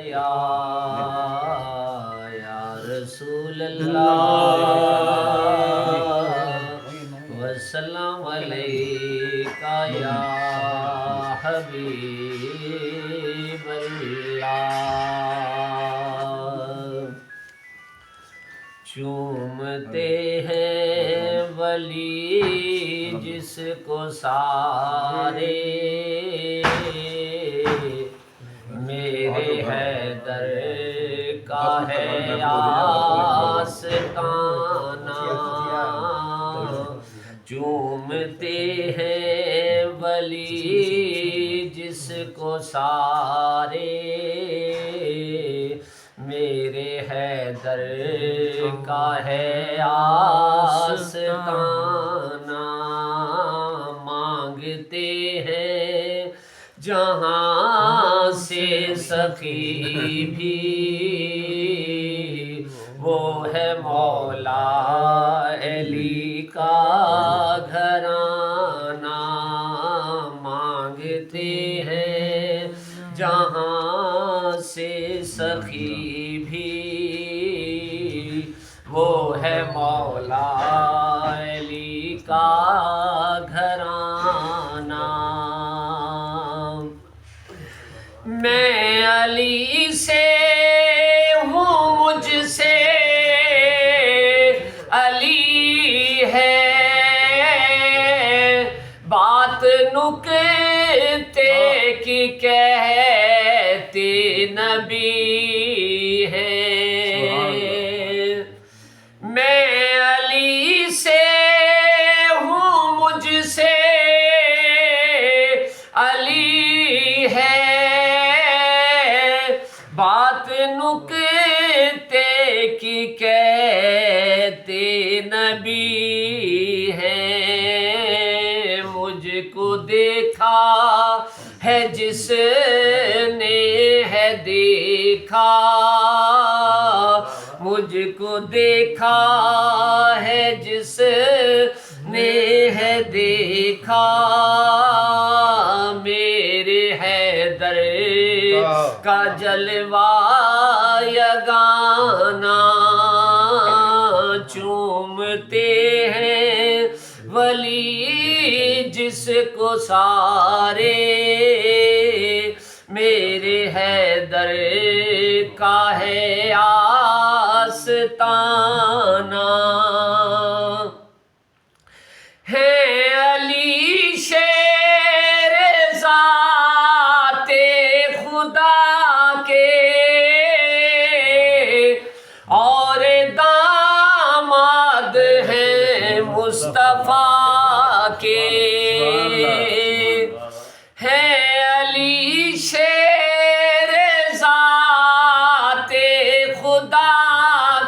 یا رسول اللہ وسلام علیکہ یا حبیب اللہ۔ چومتے ہیں ولی جس کو سارے، میرے حیدر کا ہے آستانہ۔ چومتے ہیں ولی جس کو سارے، میرے حیدر کا ہے آستانہ۔ مانگتے ہیں جہاں سے سخی بھی، وہ ہے مولا علی کا گھرانہ۔ مانگتے ہیں جہاں سے سخی بھی، وہ ہے مولا علی کا گھرانہ۔ میں علی سے ہوں، مجھ سے علی ہے، بات نکتے کی کہتے نبی ہیں۔ میں علی سے ہوں، مجھ سے علی ہے، بات نکتے کی کہتے نبی ہیں۔ مجھ کو دیکھا ہے جس نے ہے دیکھا، مجھ کو دیکھا ہے جس نے ہے دیکھا، میرے حیدر کا جلوہ یگانہ۔ چومتے ہیں ولی جس کو سارے، میرے حیدر کا ہے آستانہ۔ ہے علی شیر ذات خدا کے، اور داماد ہیں مصطفیٰ کے۔ ہے علی شیر ذات خدا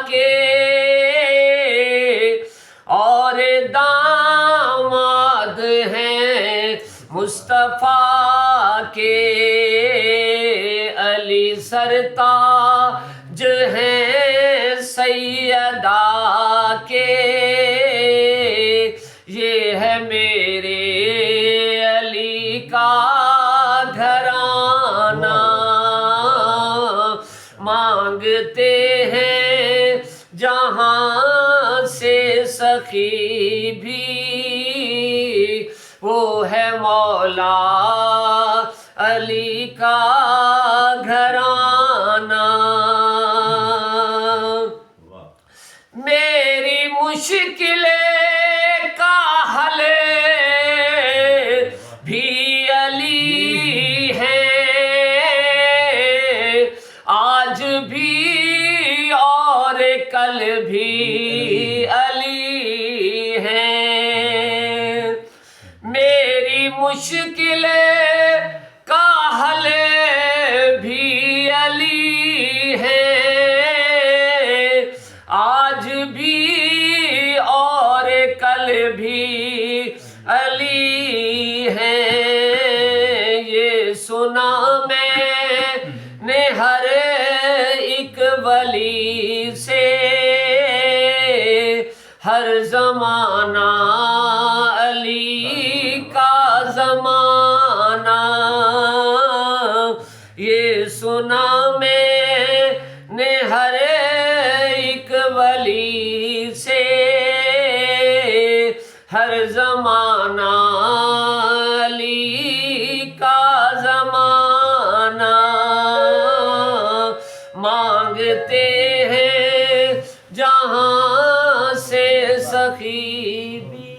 کے، اور داماد ہیں مصطفیٰ کے۔ علی سرتاج ہیں سیدہ کے، یہ ہے میرے علی کا گھرانہ۔ مانگتے ہیں جہاں سے سخی بھی، وہ ہے مولا علی کا گھرانہ۔ میری مشکل کا حل بھی علی ہے، آج بھی اور کل بھی علی ہے۔ میری مشکل کا حل بھی علی ہے، آج بھی اور کل بھی علی ہے۔ یہ سنا میں نے ہر ایک ولی سے، ہر زمانہ علی کا زمانہ، یہ سنا میں ہر زمانہ علی کا زمانہ مانگتے ہیں جہاں سے سخی بھی